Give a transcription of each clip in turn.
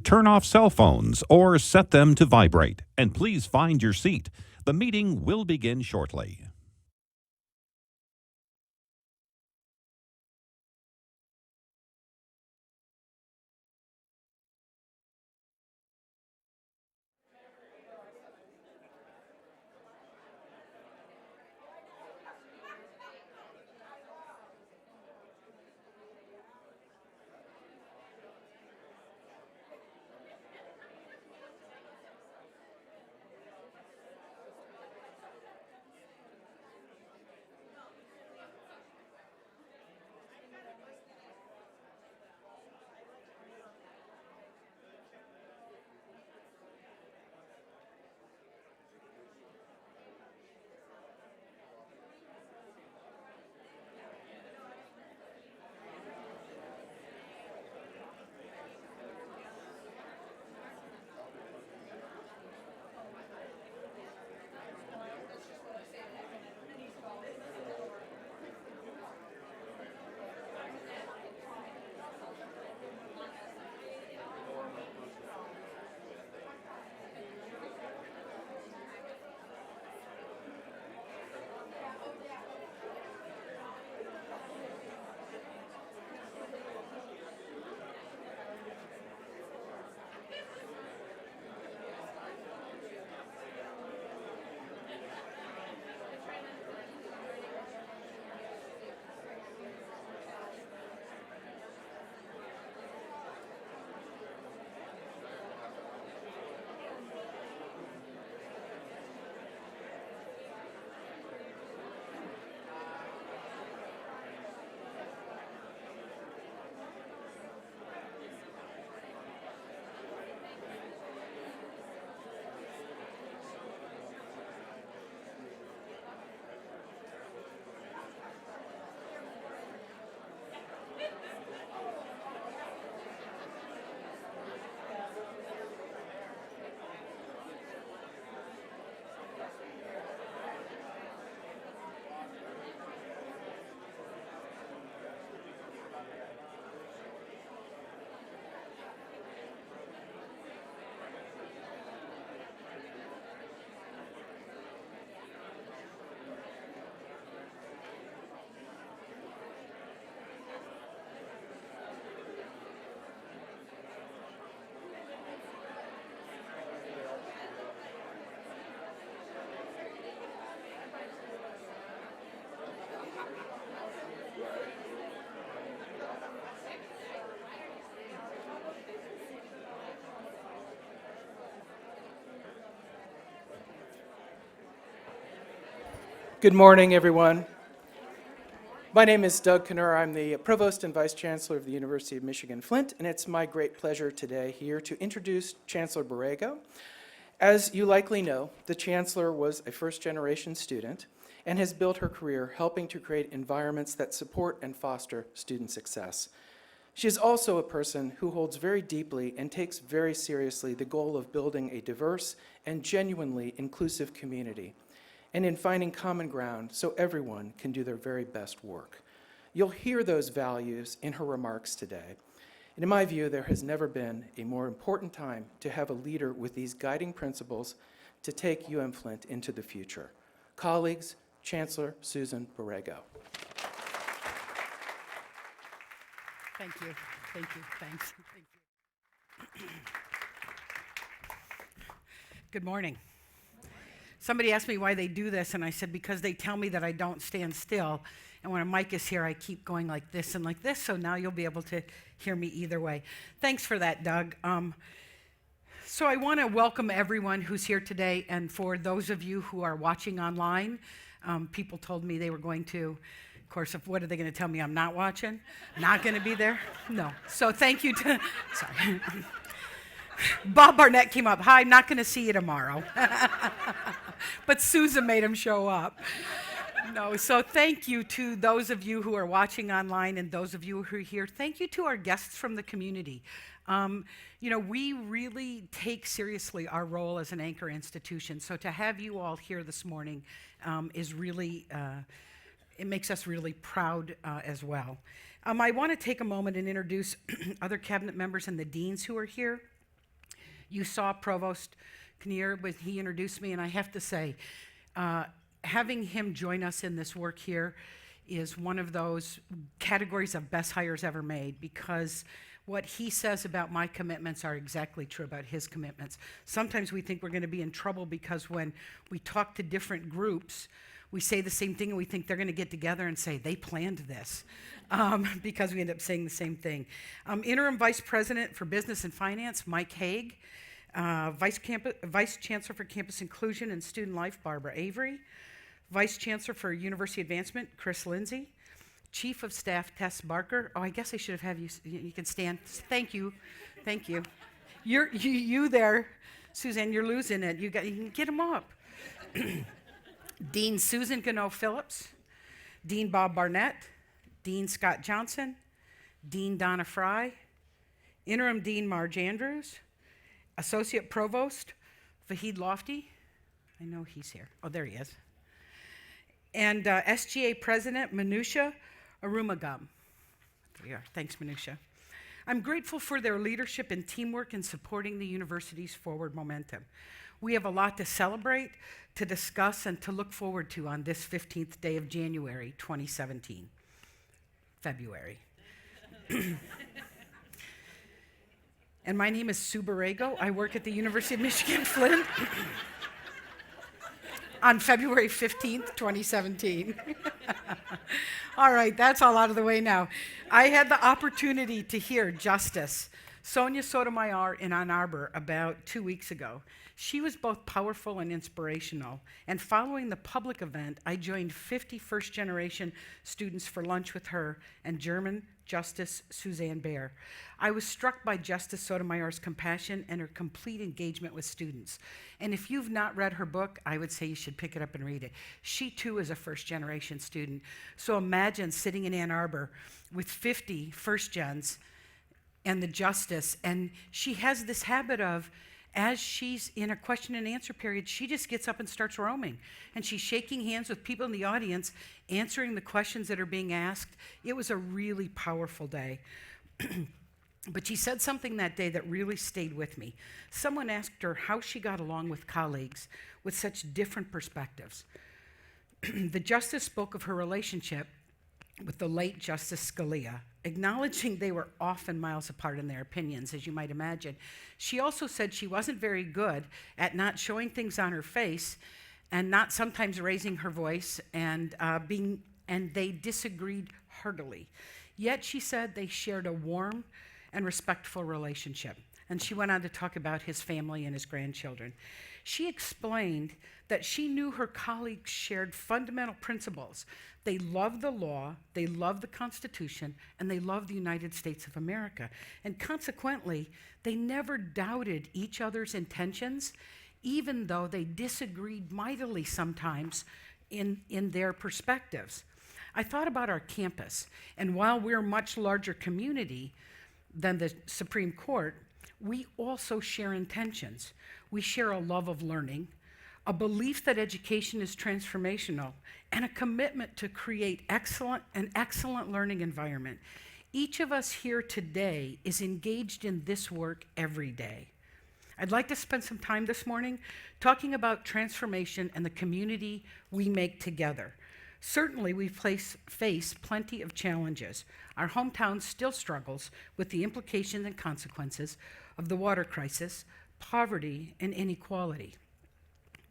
Turn off cell phones or set them to vibrate, and please find your seat. The meeting will begin shortly. Good morning, everyone. My name is Doug Knurr. I'm the Provost and Vice Chancellor of the University of Michigan-Flint, and it's my great pleasure today here to introduce Chancellor Borrego. As you likely know, the Chancellor was a first-generation student and has built her career helping to create environments that support and foster student success. She is also a person who holds very deeply and takes very seriously the goal of building a diverse and genuinely inclusive community, and in finding common ground so everyone can do their very best work. You'll hear those values in her remarks today. And in my view, there has never been a more important time to have a leader with these guiding principles to take UM-Flint into the future. Colleagues, Chancellor Susan Borrego. Thank you, thanks. Thank you. Good morning. Somebody asked me why they do this, and I said, because they tell me that I don't stand still. And when a mic is here, I keep going like this and like this, so now you'll be able to hear me either way. Thanks for that, Doug. So I want to welcome everyone who's here today, and for those of you who are watching online, people told me they were going to, of course, what are they going to tell me I'm not watching? Not going to be there? No. So thank you to, sorry. Bob Barnett came up, hi, not going to see you tomorrow. But Susan made him show up. No, so thank you to those of you who are watching online and those of you who are here. Thank you to our guests from the community. We really take seriously our role as an anchor institution. So to have you all here this morning is really, it makes us really proud as well. I want to take a moment and introduce other cabinet members and the deans who are here. You saw Provost Kinnear when he introduced me, and I have to say, having him join us in this work here is one of those categories of best hires ever made, because what he says about my commitments are exactly true about his commitments. Sometimes we think we're going to be in trouble because when we talk to different groups, we say the same thing and we think they're going to get together and say, they planned this, because we end up saying the same thing. Interim Vice President for Business and Finance, Mike Haig. Vice Chancellor for Campus Inclusion and Student Life, Barbara Avery. Vice Chancellor for University Advancement, Chris Lindsay. Chief of Staff, Tess Barker. Oh, I guess I should have had you, you can stand. Thank you. Thank you. You there, Suzanne, you're losing it. You can get them up. Dean Susan Gano Phillips. Dean Bob Barnett. Dean Scott Johnson. Dean Donna Fry. Interim Dean Marge Andrews. Associate Provost, Vahid Lofty. I know he's here. Oh, there he is. And SGA President, Manusha Arumagam. There you are. Thanks, Manusha. I'm grateful for their leadership and teamwork in supporting the university's forward momentum. We have a lot to celebrate, to discuss, and to look forward to on this 15th day of January, 2017. February. And my name is Sue Borrego. I work at the University of Michigan-Flint on February 15th, 2017. All right, that's all out of the way now. I had the opportunity to hear Justice Sonia Sotomayor in Ann Arbor about 2 weeks ago. She was both powerful and inspirational. And following the public event, I joined 50 first-generation students for lunch with her and German Justice Suzanne Baer. I was struck by Justice Sotomayor's compassion and her complete engagement with students. And if you've not read her book, I would say you should pick it up and read it. She too is a first-generation student. So imagine sitting in Ann Arbor with 50 first-gens and the justice, and she has this habit of, as she's in a question and answer period, she just gets up and starts roaming. And she's shaking hands with people in the audience, answering the questions that are being asked. It was a really powerful day. But she said something that day that really stayed with me. Someone asked her how she got along with colleagues with such different perspectives. The justice spoke of her relationship with the late Justice Scalia, acknowledging they were often miles apart in their opinions, as you might imagine. She also said she wasn't very good at not showing things on her face and not sometimes raising her voice, and they disagreed heartily. Yet she said they shared a warm and respectful relationship. And she went on to talk about his family and his grandchildren. She explained that she knew her colleagues shared fundamental principles. They loved the law, they loved the Constitution, and they loved the United States of America. And consequently, they never doubted each other's intentions, even though they disagreed mightily sometimes in their perspectives. I thought about our campus, and while we're a much larger community than the Supreme Court, we also share intentions. We share a love of learning, a belief that education is transformational, and a commitment to create an excellent learning environment. Each of us here today is engaged in this work every day. I'd like to spend some time this morning talking about transformation and the community we make together. Certainly, we face plenty of challenges. Our hometown still struggles with the implications and consequences of the water crisis, poverty, and inequality.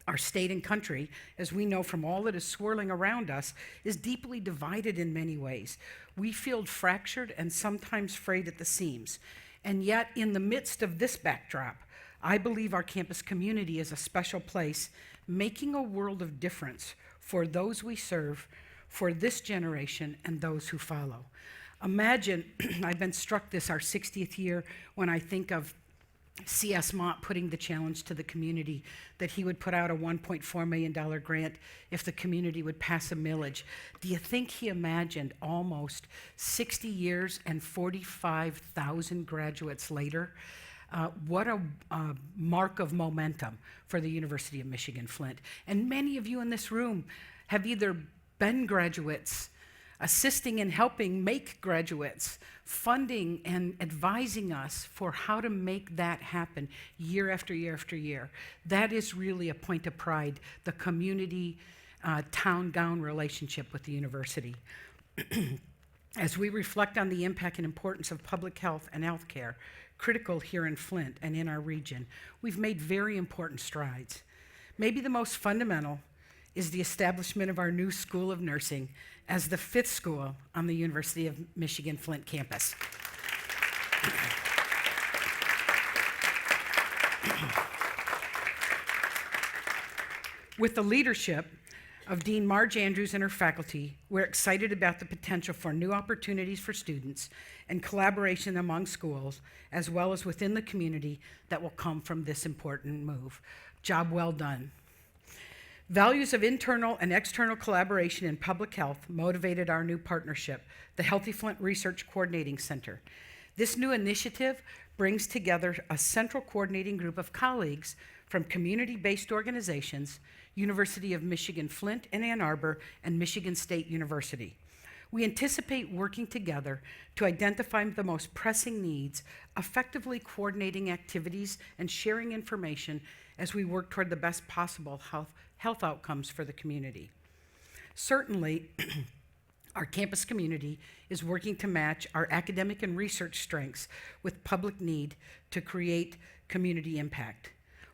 Our state and country, as we know from all that is swirling around us, is deeply divided in many ways. We feel fractured and sometimes frayed at the seams. And yet, in the midst of this backdrop, I believe our campus community is a special place, making a world of difference for those we serve, for this generation, and those who follow. Imagine, I've been struck this our 60th year when I think of C.S. Mott putting the challenge to the community that he would put out a $1.4 million grant if the community would pass a millage. Do you think he imagined almost 60 years and 45,000 graduates later? What a mark of momentum for the University of Michigan-Flint. And many of you in this room have either been graduates assisting and helping make graduates, funding and advising us for how to make that happen year after year after year. That is really a point of pride, the community town-gown relationship with the university. As we reflect on the impact and importance of public health and healthcare, critical here in Flint and in our region, we've made very important strides. Maybe the most fundamental is the establishment of our new School of Nursing as the 5th school on the University of Michigan-Flint campus. With the leadership of Dean Marge Andrews and her faculty, we're excited about the potential for new opportunities for students and collaboration among schools, as well as within the community that will come from this important move. Job well done. Values of internal and external collaboration in public health motivated our new partnership, the Healthy Flint Research Coordinating Center. This new initiative brings together a central coordinating group of colleagues from community-based organizations, University of Michigan-Flint in Ann Arbor, and Michigan State University. We anticipate working together to identify the most pressing needs, effectively coordinating activities and sharing information as we work toward the best possible health outcomes for the community. Certainly, our campus community is working to match our academic and research strengths with public need to create community impact.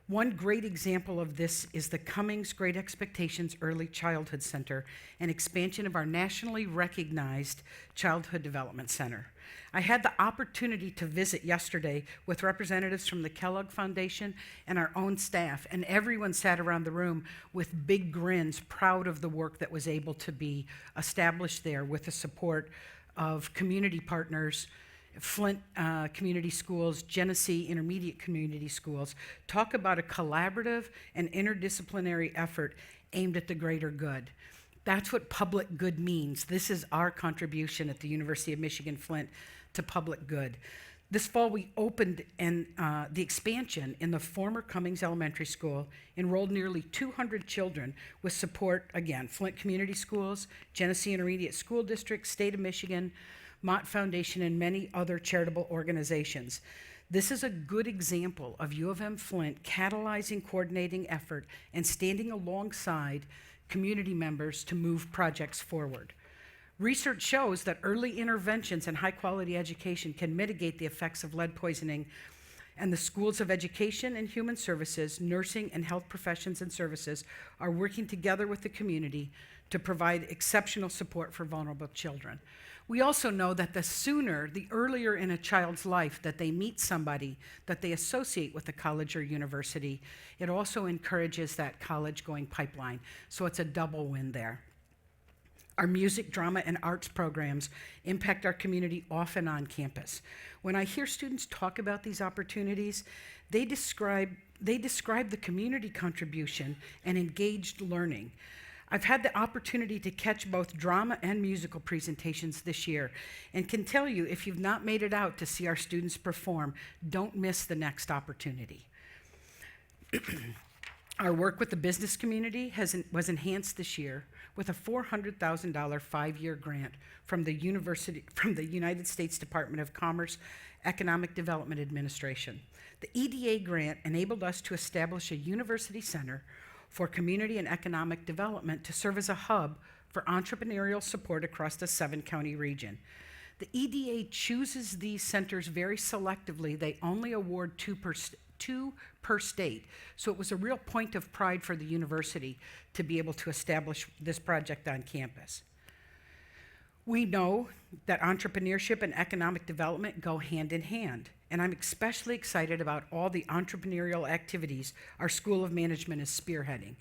One great example of this is the Cummings Great Expectations Early Childhood Center and expansion of our nationally recognized Childhood Development Center. I had the opportunity to visit yesterday with representatives from the Kellogg Foundation and our own staff, and everyone sat around the room with big grins, proud of the work that was able to be established there with the support of community partners, Flint Community Schools, Genesee Intermediate Community Schools. Talk about a collaborative and interdisciplinary effort aimed at the greater good. That's what public good means. This is our contribution at the University of Michigan-Flint to public good. This fall, we opened the expansion in the former Cummings Elementary School, enrolled nearly 200 children with support, again, Flint Community Schools, Genesee Intermediate School District, State of Michigan, Mott Foundation, and many other charitable organizations. This is a good example of U of M Flint catalyzing coordinating effort and standing alongside community members to move projects forward. Research shows that early interventions and high-quality education can mitigate the effects of lead poisoning, and the schools of education and human services, nursing and health professions and services are working together with the community to provide exceptional support for vulnerable children. We also know that the earlier in a child's life that they meet somebody that they associate with a college or university, it also encourages that college-going pipeline. So it's a double win there. Our music, drama, and arts programs impact our community off and on campus. When I hear students talk about these opportunities, they describe the community contribution and engaged learning. I've had the opportunity to catch both drama and musical presentations this year, and can tell you, if you've not made it out to see our students perform, don't miss the next opportunity. Our work with the business community was enhanced this year with a $400,000 5-year grant from the United States Department of Commerce Economic Development Administration. The EDA grant enabled us to establish a university center for community and economic development to serve as a hub for entrepreneurial support across the 7-county region. The EDA chooses these centers very selectively. They only award two per state. So it was a real point of pride for the university to be able to establish this project on campus. We know that entrepreneurship and economic development go hand in hand, and I'm especially excited about all the entrepreneurial activities our School of Management is spearheading.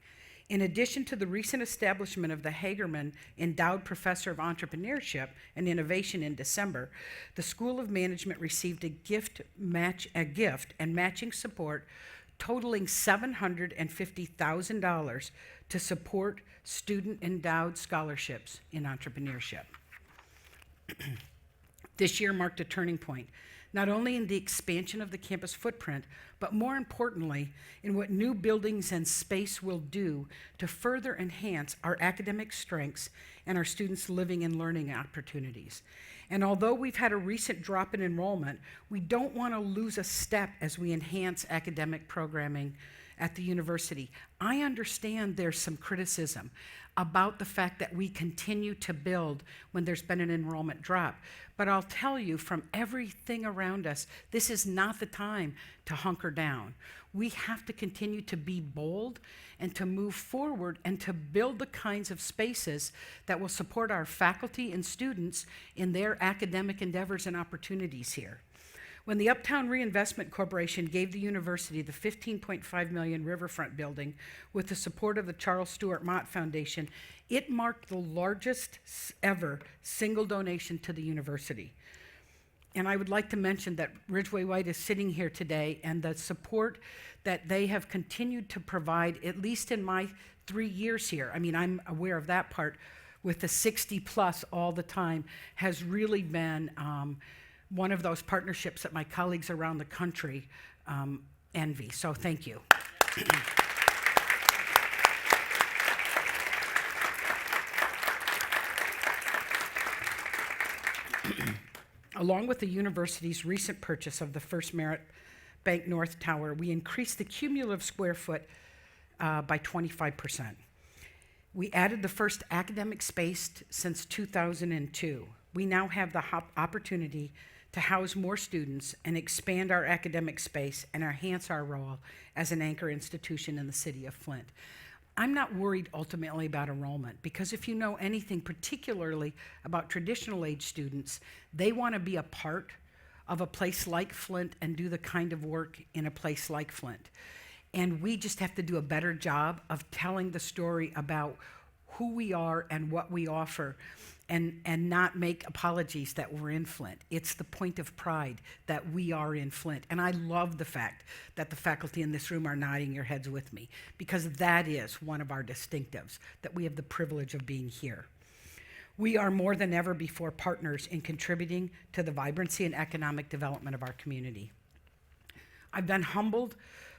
In addition to the recent establishment of the Hagerman Endowed Professor of Entrepreneurship and Innovation in December, the School of Management received a gift and matching support totaling $750,000 to support student endowed scholarships in entrepreneurship. This year marked a turning point. not only in the expansion of the campus footprint, but more importantly, in what new buildings and space will do to further enhance our academic strengths and our students' living and learning opportunities. And although we've had a recent drop in enrollment, we don't want to lose a step as we enhance academic programming at the university. I understand there's some criticism about the fact that we continue to build when there's been an enrollment drop. But I'll tell you, from everything around us, this is not the time to hunker down. We have to continue to be bold and to move forward and to build the kinds of spaces that will support our faculty and students in their academic endeavors and opportunities here. When the Uptown Reinvestment Corporation gave the university the $15.5 million Riverfront building with the support of the Charles Stewart Mott Foundation, it marked the largest ever single donation to the university. And I would like to mention that Ridgway White is sitting here today, and the support that they have continued to provide, at least in my 3 years here, I mean, I'm aware of that part, with the 60 plus all the time, has really been one of those partnerships that my colleagues around the country envy. So thank you. Along with the university's recent purchase of the First Merit Bank North Tower, we increased the cumulative square foot by 25%. We added the first academic space since 2002. We now have the opportunity to house more students and expand our academic space and enhance our role as an anchor institution in the city of Flint. I'm not worried ultimately about enrollment, because if you know anything particularly about traditional age students, they want to be a part of a place like Flint and do the kind of work in a place like Flint. And we just have to do a better job of telling the story about who we are and what we offer, and not make apologies that we're in Flint. It's the point of pride that we are in Flint. And I love the fact that the faculty in this room are nodding your heads with me, because that is one of our distinctives, that we have the privilege of being here. We are more than ever before partners in contributing to the vibrancy and economic development of our community. I've been humbled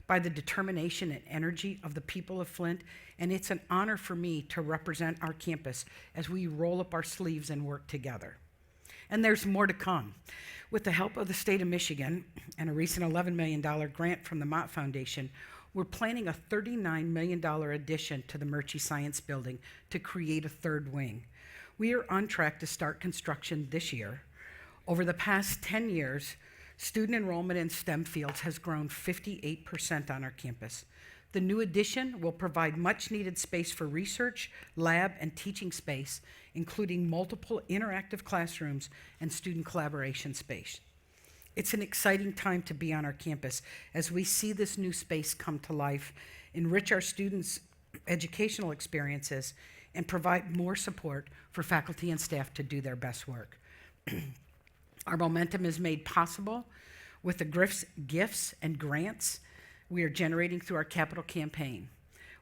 by the determination and energy of the people of Flint, and it's an honor for me to represent our campus as we roll up our sleeves and work together. And there's more to come. With the help of the state of Michigan and a recent $11 million grant from the Mott Foundation, we're planning a $39 million addition to the Murchie Science Building to create a third wing. We are on track to start construction this year. Over the past 10 years, student enrollment in STEM fields has grown 58% on our campus. The new addition will provide much needed space for research, lab, and teaching space, including multiple interactive classrooms and student collaboration space. It's an exciting time to be on our campus as we see this new space come to life, enrich our students' educational experiences, and provide more support for faculty and staff to do their best work. Our momentum is made possible with the gifts and grants we are generating through our capital campaign.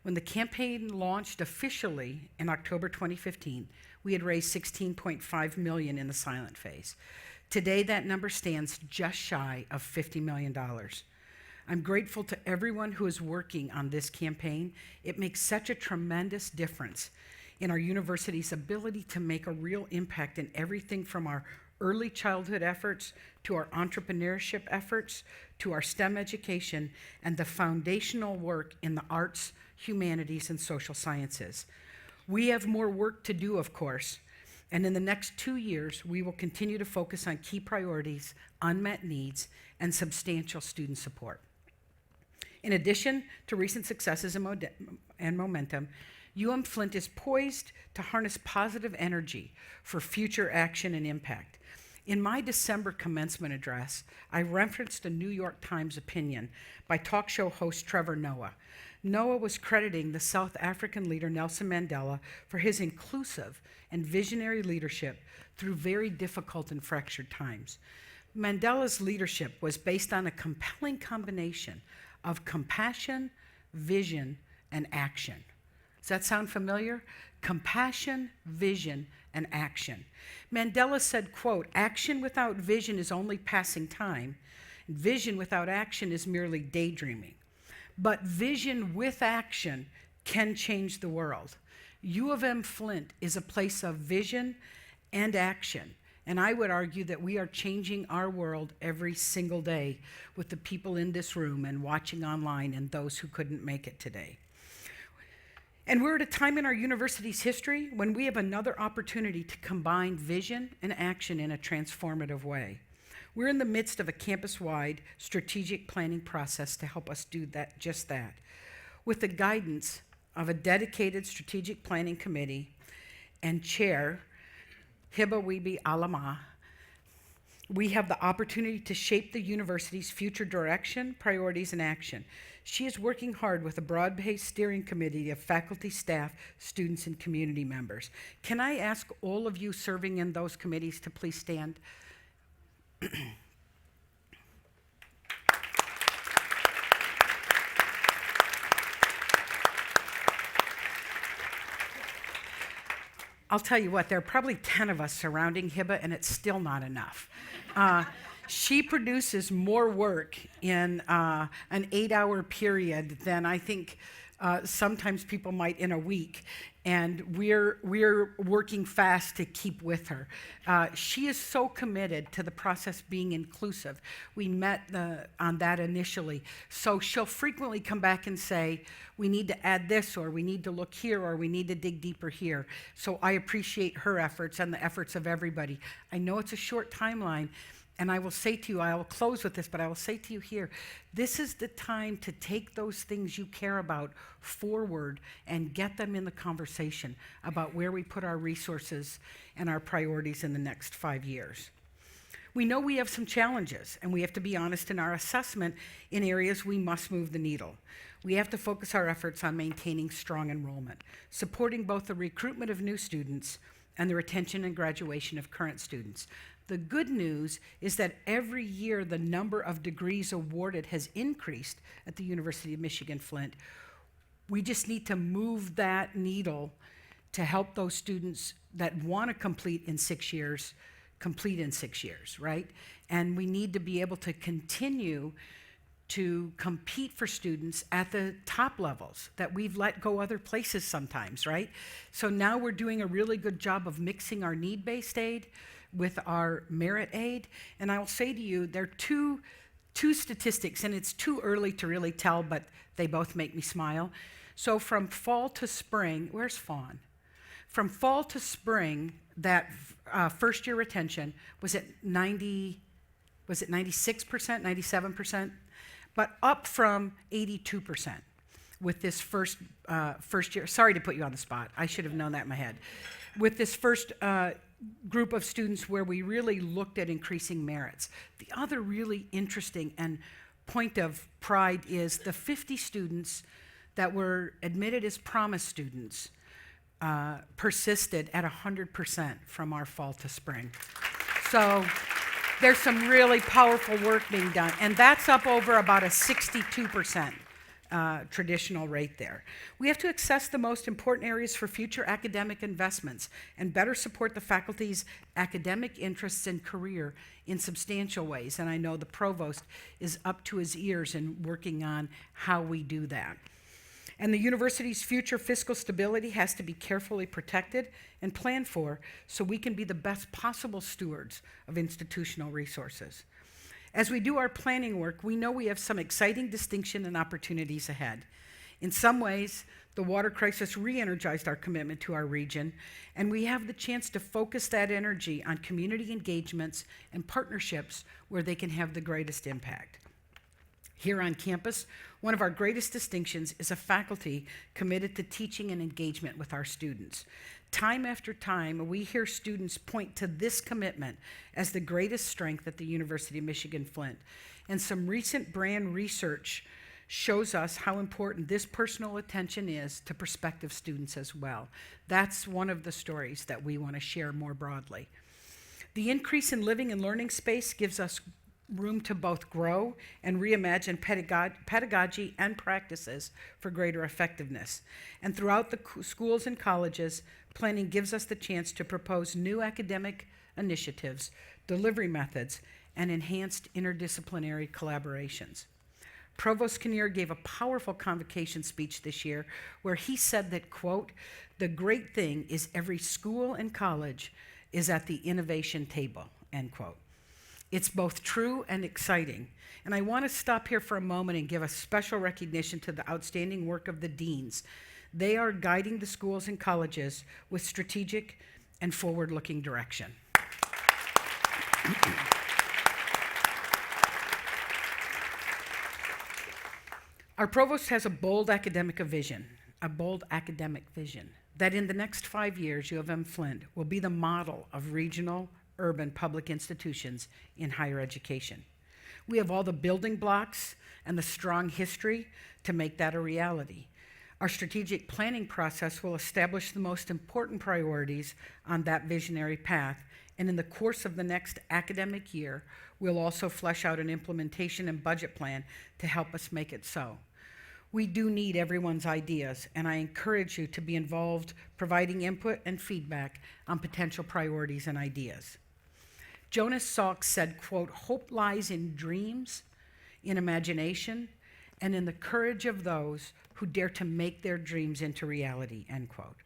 When the campaign launched officially in October 2015, we had raised $16.5 million in the silent phase. Today, that number stands just shy of $50 million. I'm grateful to everyone who is working on this campaign. It makes such a tremendous difference in our university's ability to make a real impact in everything from our early childhood efforts to our entrepreneurship efforts to our STEM education and the foundational work in the arts, humanities, and social sciences. We have more work to do, of course, and in the next 2 years, we will continue to focus on key priorities, unmet needs, and substantial student support. In addition to recent successes and momentum, Flint is poised to harness positive energy for future action and impact. In my December commencement address, I referenced a New York Times opinion by talk show host Trevor Noah. Noah was crediting the South African leader Nelson Mandela for his inclusive and visionary leadership through very difficult and fractured times. Mandela's leadership was based on a compelling combination of compassion, vision, and action. Does that sound familiar? Compassion, vision, and action. Mandela said, quote, "Action without vision is only passing time. Vision without action is merely daydreaming. But vision with action can change the world." U of M Flint is a place of vision and action. And I would argue that we are changing our world every single day with the people in this room and watching online and those who couldn't make it today. And we're at a time in our university's history when we have another opportunity to combine vision and action in a transformative way. We're in the midst of a campus-wide strategic planning process to help us do that, just that. With the guidance of a dedicated strategic planning committee and chair, Hiba Weeby Alama, we have the opportunity to shape the university's future direction, priorities, and action. She is working hard with a broad-based steering committee of faculty, staff, students, and community members. Can I ask all of you serving in those committees to please stand? I'll tell you what, there are probably 10 of us surrounding Hiba, and it's still not enough. She produces more work in an 8-hour period than I think sometimes people might in a week, and we're working fast to keep with her. She is so committed to the process being inclusive. We met on that initially. So she'll frequently come back and say, we need to add this, or we need to look here, or we need to dig deeper here. So I appreciate her efforts and the efforts of everybody. I know it's a short timeline, and I will say to you, I will close with this, but I will say to you here, this is the time to take those things you care about forward and get them in the conversation about where we put our resources and our priorities in the next 5 years. We know we have some challenges, and we have to be honest in our assessment in areas we must move the needle. We have to focus our efforts on maintaining strong enrollment, supporting both the recruitment of new students and the retention and graduation of current students. The good news is that every year the number of degrees awarded has increased at the University of Michigan-Flint. We just need to move that needle to help those students that want to complete in 6 years, complete in 6 years, right? And we need to be able to continue to compete for students at the top levels that we've let go other places sometimes, right? So now we're doing a really good job of mixing our need-based aid with our merit aid. And I will say to you, there are two statistics, and it's too early to really tell, but they both make me smile. So from fall to spring, where's Fawn? From fall to spring, that first year retention was at 96%, 97%? But up from 82% with this first year. Sorry to put you on the spot. I should have known that in my head. With this first group of students where we really looked at increasing merits. The other really interesting and point of pride is the 50 students that were admitted as promise students persisted at 100% from our fall to spring. So there's some really powerful work being done, and that's up over about a 62% traditional rate there. We have to assess the most important areas for future academic investments and better support the faculty's academic interests and career in substantial ways, and I know the provost is up to his ears in working on how we do that. And the university's future fiscal stability has to be carefully protected and planned for so we can be the best possible stewards of institutional resources. As we do our planning work, we know we have some exciting distinction and opportunities ahead. In some ways, the water crisis re-energized our commitment to our region, and we have the chance to focus that energy on community engagements and partnerships where they can have the greatest impact. Here on campus, one of our greatest distinctions is a faculty committed to teaching and engagement with our students. Time after time, we hear students point to this commitment as the greatest strength at the University of Michigan-Flint. And some recent brand research shows us how important this personal attention is to prospective students as well. That's one of the stories that we want to share more broadly. The increase in living and learning space gives us room to both grow and reimagine pedagogy and practices for greater effectiveness. And throughout the schools and colleges, planning gives us the chance to propose new academic initiatives, delivery methods, and enhanced interdisciplinary collaborations. Provost Kinnear gave a powerful convocation speech this year where he said that, quote, "The great thing is every school and college is at the innovation table," end quote. It's both true and exciting. And I want to stop here for a moment and give a special recognition to the outstanding work of the deans. They are guiding the schools and colleges with strategic and forward-looking direction. Our provost has a bold academic vision, that in the next 5 years, U of M Flint will be the model of regional, urban public institutions in higher education. We have all the building blocks and the strong history to make that a reality. Our strategic planning process will establish the most important priorities on that visionary path, and in the course of the next academic year, we'll also flesh out an implementation and budget plan to help us make it so. We do need everyone's ideas, and I encourage you to be involved, providing input and feedback on potential priorities and ideas. Jonas Salk said, quote, "Hope lies in dreams, in imagination, and in the courage of those who dare to make their dreams into reality," end quote.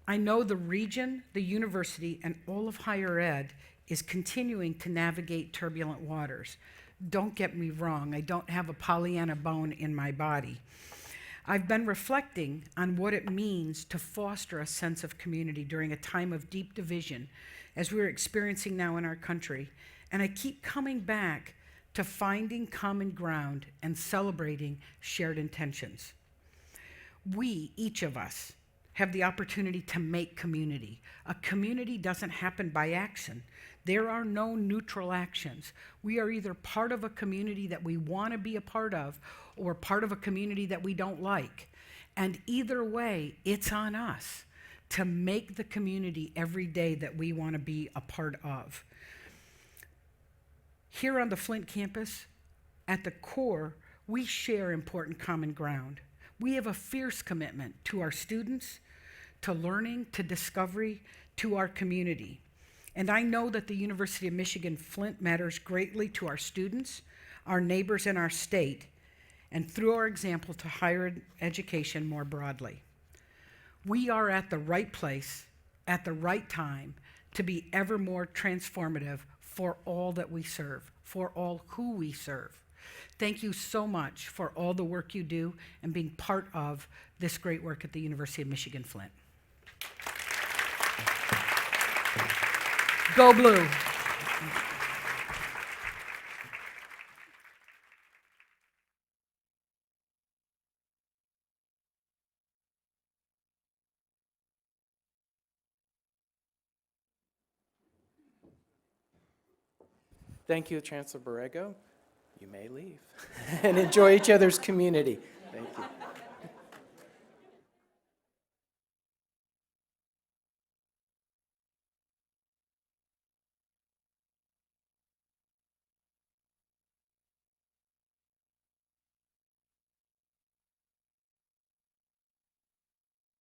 I know the region, the university, and all of higher ed is continuing to navigate turbulent waters. Don't get me wrong, I don't have a Pollyanna bone in my body. I've been reflecting on what it means to foster a sense of community during a time of deep division, as we're experiencing now in our country, and I keep coming back to finding common ground and celebrating shared intentions. We, each of us, have the opportunity to make community. A community doesn't happen by action. There are no neutral actions. We are either part of a community that we want to be a part of or part of a community that we don't like. And either way, it's on us to make the community every day that we want to be a part of. Here on the Flint campus, at the core, we share important common ground. We have a fierce commitment to our students, to learning, to discovery, to our community. And I know that the University of Michigan-Flint matters greatly to our students, our neighbors, and our state, and through our example to higher education more broadly. We are at the right place, at the right time, to be ever more transformative for all that we serve, for all who we serve. Thank you so much for all the work you do and being part of this great work at the University of Michigan-Flint. Go Blue. Thank you, Chancellor Borrego. You may leave and enjoy each other's community.